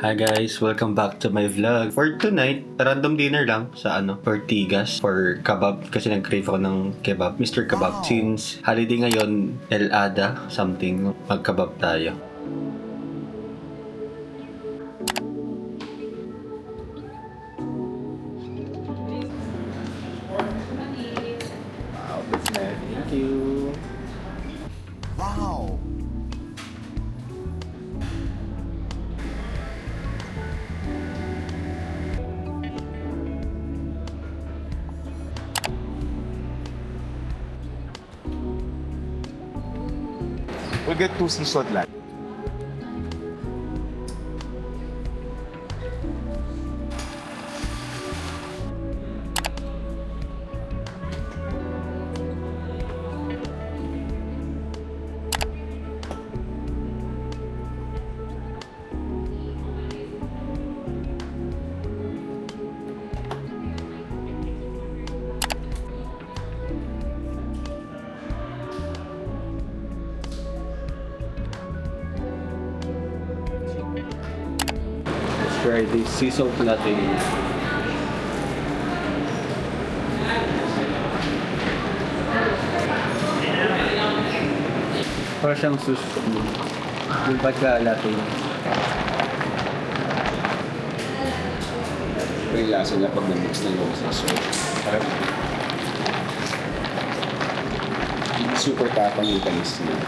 Hi guys, welcome back to my vlog. For tonight, random dinner lang sa Ortigas for kebab kasi nag-crave ako ng kebab. Mr. Kebab. Since holiday ngayon, El Ada, something, mag-kebab tayo. Wow, that's nice. Thank you. Wow! We'll get 2 seafood lang. Let's try this sea salt latte. Para siyang sushi. Yung pagka latte. Ito yung lasa niya pag na-mix na yung sa sauce. Parang super tapang yung talis niya.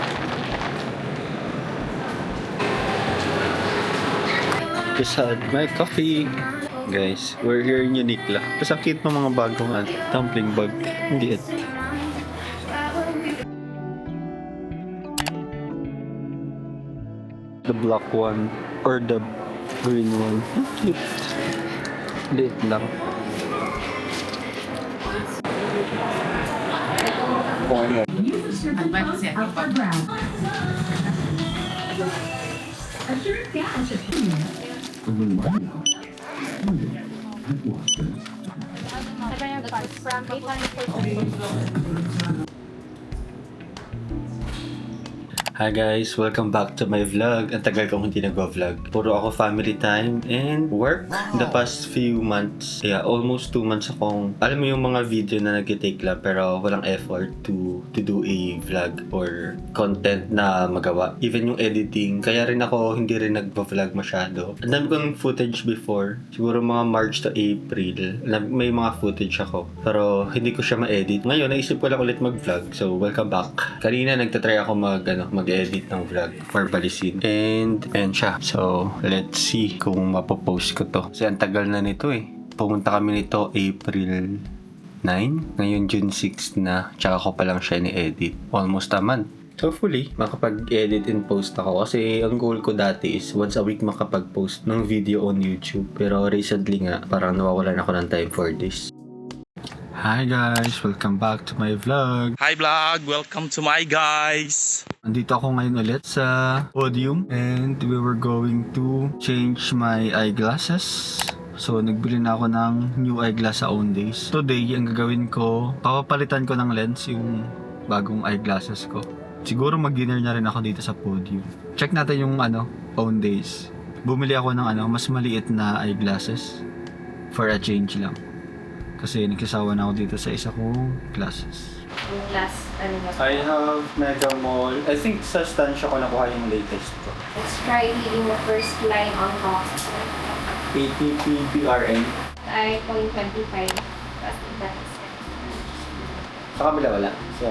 Just had my coffee. Guys, we're here in Uniqlo. Tapos ang cute ng mga bagong dumpling bag. Hindi it. The black one or the green one. Ang cute. Liit lang. Kung ano, Hi guys, welcome back to my vlog. Ang tagal kong hindi nag-vlog. Puro ako family time and work the past few months. Yeah, almost 2 months akong, alam mo yung mga video na nag-take lang pero walang effort to do a vlog or content na magawa. Even yung editing, kaya rin ako hindi rin nag-vlog masyado. Ang dami kong footage before, siguro mga March to April, may mga footage ako. Pero hindi ko siya ma-edit. Ngayon, naisip ko lang ulit mag-vlog. So, welcome back. Kanina nagtatry ako mag-edit ng vlog for Balisin. And siya. So, let's see kung mapopost ko to. Kasi ang tagal na nito eh. Pumunta kami nito April 9. Ngayon June 6 na. Tsaka ko pa lang siya ni-edit. Almost a month. Hopefully, makapag-edit and post ako. Kasi ang goal ko dati is once a week makapag-post ng video on YouTube. Pero recently nga, parang nawawalan ako ng time for this. Hi guys! Welcome back to my vlog! Hi vlog! Welcome to my guys! Andito ako ngayon ulit sa podium and we were going to change my eyeglasses. So, nagbili na ako ng new eyeglass sa Owndays. Today, ang gagawin ko, papapalitan ko ng lens yung bagong eyeglasses ko. Siguro mag-dinner na rin ako dito sa podium. Check natin yung Owndays. Bumili ako ng mas maliit na eyeglasses for a change lang. Kasi nagkasawa na ako dito sa isa kong glasses. Yung last, I have Mega Mall. I think sa Stansya ko nakuha yung latest ko. let's try reading the first line on top. ATPBRN. I 0.25. That's Sa kabila wala. sa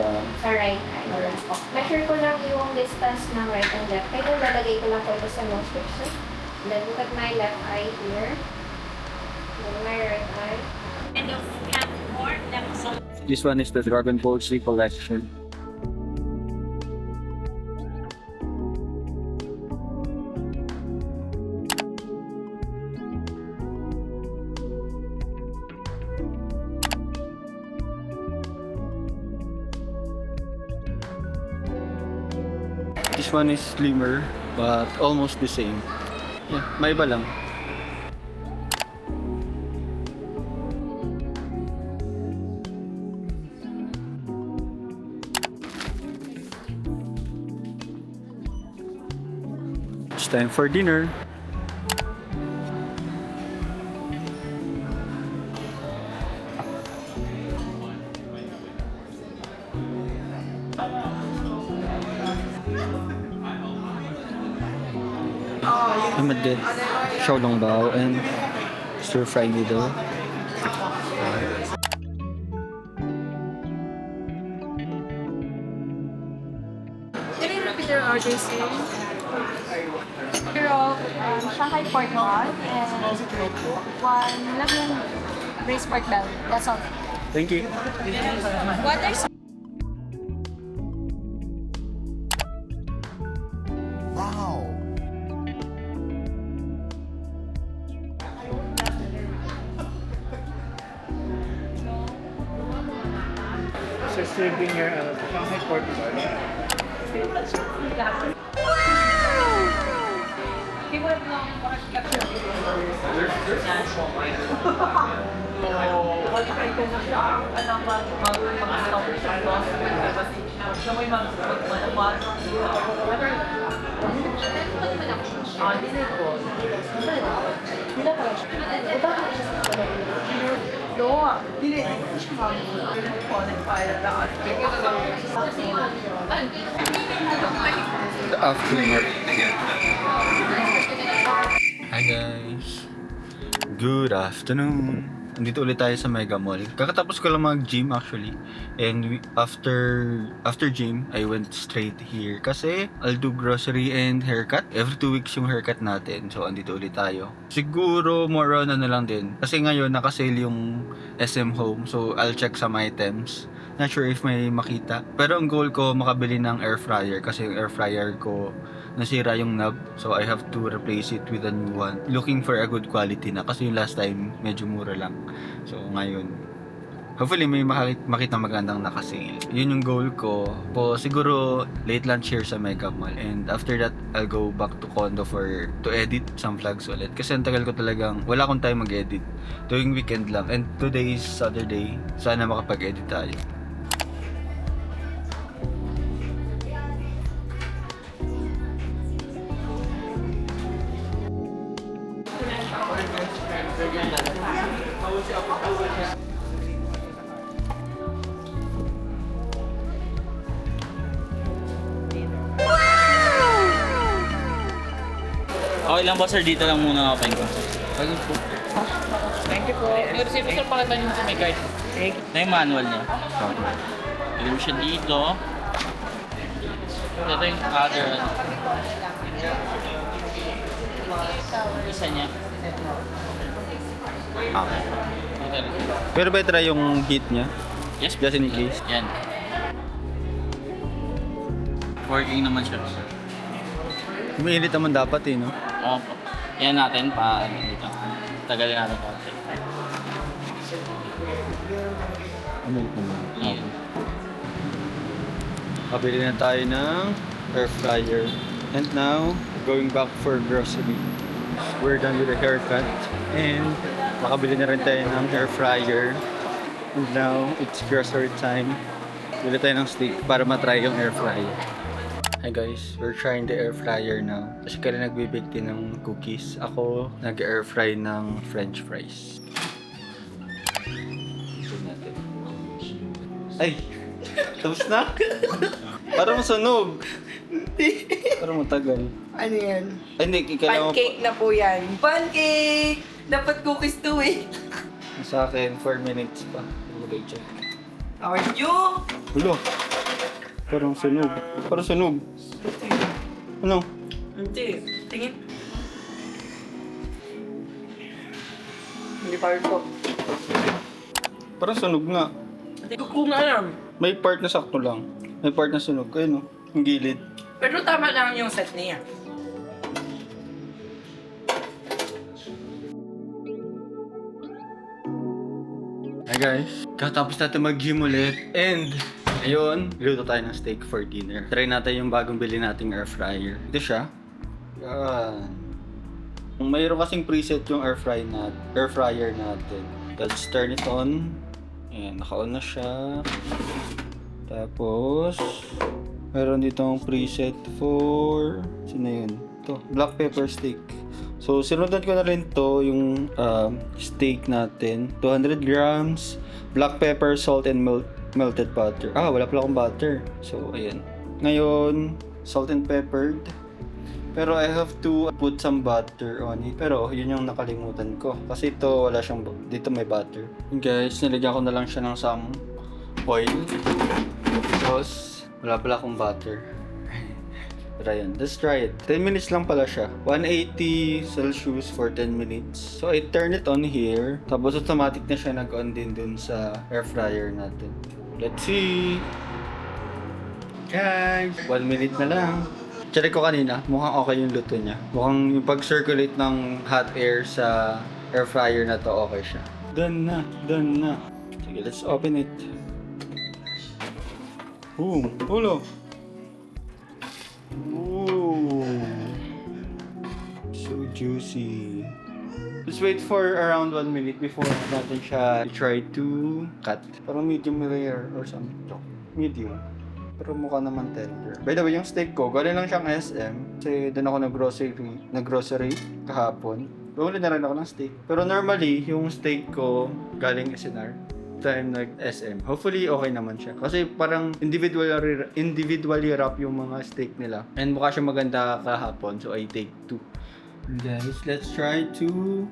right eye. Wala po. Measure ko lang yung distance ng right and left. Kaya nung lalagay ko lang po ito sa nose fixer. Then look at my left eye here. Then my right eye. This one is the Dragon Ball Z collection. This one is slimmer but almost the same. Yeah, may iba lang. It's time for dinner. Ahmad Xiao Long Bao and stir fry noodle. Can you repeat your orders, sir? Shanghai pork bun and one Lebanon braised pork belly. That's all. Thank you. Water, sir. Wow. So serving your Shanghai pork bun. The afternoon. Hi guys. Good afternoon. Nandito ulit tayo sa Mega Mall. Kakatapos ko lang mag-gym actually. And after gym, I went straight here. Kasi I'll do grocery and haircut. Every 2 weeks yung haircut natin. So andito ulit tayo. Siguro more on ano lang din. Kasi ngayon nakasale yung SM Home. So I'll check some items. Not sure if may makita. Pero ang goal ko makabili ng air fryer. Kasi yung air fryer ko nasira yung knob, so I have to replace it with a new one. Looking for a good quality na kasi yung last time medyo mura lang. So ngayon, hopefully may makita magandang nakasale. Yun yung goal ko. Po siguro late lunch here sa Mega Mall, and after that I'll go back to condo to edit some vlogs ulit. Kasi ang tagal ko talagang wala akong time mag-edit. Tuwing weekend lang, and today is Saturday. Sana makapag-edit tayo. Okay lang po sir, dito lang muna open ko. Thank you po. Yung receipt sir, pakita niyo sa may card. Thank you. Ito yung manual niya. Pili mo siya dito. Ito yung other. Isa niya. Ito rin. Pero better yung heat niya. Yes, Just in case. yan. Working naman siya. Umiinit naman dapat eh, no? Opo. Yan natin pa dito. Tagalin natin konti. Umiinit naman. Yan. Kabili na tayo ng air fryer. And now, going back for grocery. We're done with the haircut. And makabili na rin tayo ng air fryer. And now, it's grocery time. Bili tayo ng steak para matry yung air fryer. Hi guys, we're trying the air fryer now. Kasi kaya nagbibig din ng cookies. Ako, nag-air fry ng french fries. Ito natin. Ay! Tapos na? Parang sunog. Parang matagal. Ano yan? Ay, hindi. Kailangan Pancake na po yan. Pancake! Dapat cookies to eh. sa akin, 4 minutes pa. Ilagay dyan. How are you? Hulo. Parang sunog. Parang sunog. Ano? Hindi. Tingin. Hindi pa rin po. Parang sunog nga. Hindi ko kung alam. May part na sakto lang. May part na sunog. Ayun, no? Yung gilid. Pero tama lang yung set niya. Hi guys. Katapos natin mag-gym ulit. And, ayun, luto tayo ng steak for dinner. Try natin yung bagong bili nating air fryer. Ito siya. Yan. Mayroon kasing preset yung air fryer natin. Let's turn it on. Ayan, naka-on na siya. Tapos, meron ditong preset for... Sino yun? Ito, black pepper steak. So, sinundan ko na rin to yung steak natin. 200 grams, black pepper, salt, and melted butter. Ah, wala pala akong butter. So, ayan. Ngayon, salt and peppered. Pero I have to put some butter on it. Pero yun yung nakalimutan ko. Kasi ito wala siyang, dito may butter. Yun guys, nilagyan ko na lang siya ng some oil. Tapos, wala pala akong butter. Pero ayan, let's try it. 10 minutes lang pala siya. 180 Celsius for 10 minutes. So I turn it on here. Tapos automatic na siya nag-on din dun sa air fryer natin. Let's see. Guys, 1 minute na lang. Check ko kanina, mukhang okay yung luto niya. Mukhang yung pag-circulate ng hot air sa air fryer na to, okay siya. Done na. Sige, let's open it. Boom! Ulo! Ooh! So juicy. Let's wait for around 1 minute before natin siya try to cut. Parang medium rare or something. Medium. Pero mukha naman tender. By the way, yung steak ko, galing lang siyang SM. Kasi doon ako nag-grocery kahapon. Bumili na rin ako ng steak. Pero normally, yung steak ko galing SNR. Time nag-SM. Hopefully, okay naman siya. Kasi parang individually wrap yung mga steak nila. And mukha siya maganda kahapon. So, I take 2. Guys, let's try to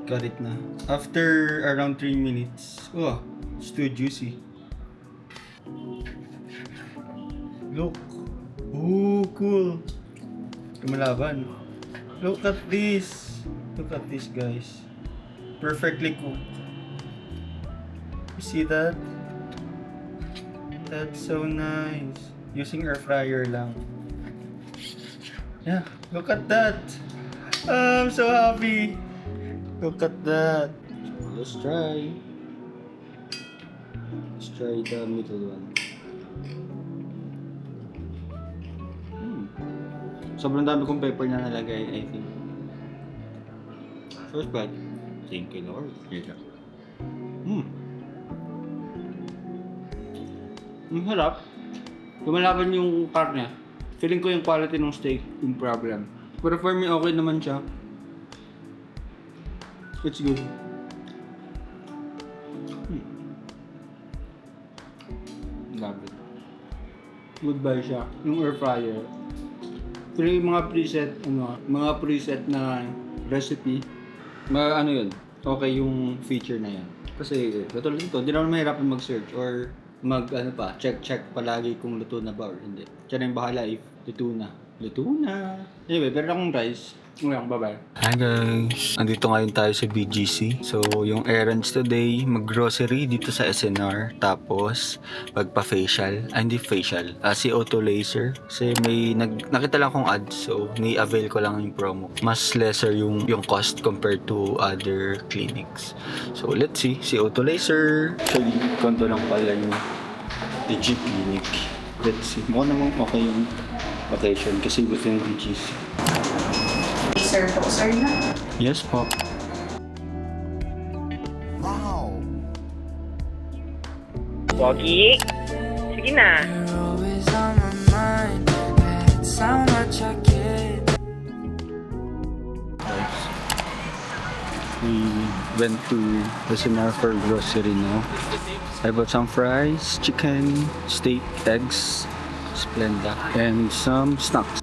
cut it na. After around 3 minutes. Oh, it's too juicy. Look. Oh, cool. Kumalaban. Look at this. Look at this, guys. Perfectly cooked. You see that? That's so nice. Using air fryer lang. Yeah, look at that. I'm so happy. Look at that. Let's try. Let's try the middle one. Sobrang dami kong pepper na nalagay, I think. First bite. Thank you, Lord. Here you Ang harap. Lumalaban yung karne. Feeling ko yung quality ng steak yung problem. Pero for me, okay naman siya. It's good. Love it. Goodbye siya. Yung air fryer. Pero yung mga preset na recipe, yun, okay yung feature na yan. Kasi katulad nito, hindi naman mahirapan mag-search or check palagi kung luto na ba or hindi. Siya na yung bahala if luto na. Anyway, pero akong rice. Bye-bye. Hi guys! Andito ngayon tayo sa BGC. So, yung errands today, mag-grocery dito sa SNR. Tapos, magpa-facial. Hindi facial. Si Auto Laser. Kasi may nakita lang akong ads. So, ni-avail ko lang yung promo. Mas lesser yung cost compared to other clinics. So, let's see. Si Auto Laser. Actually, konto lang pala yung DG Clinic. Let's see. Mukha namang okay yung location kasi within BGC. Sir, sir na. Yes po. Wow! Pogi? Sige na. We went to SNR for grocery now. I bought some fries, chicken, steak, eggs, Splenda, and some snacks.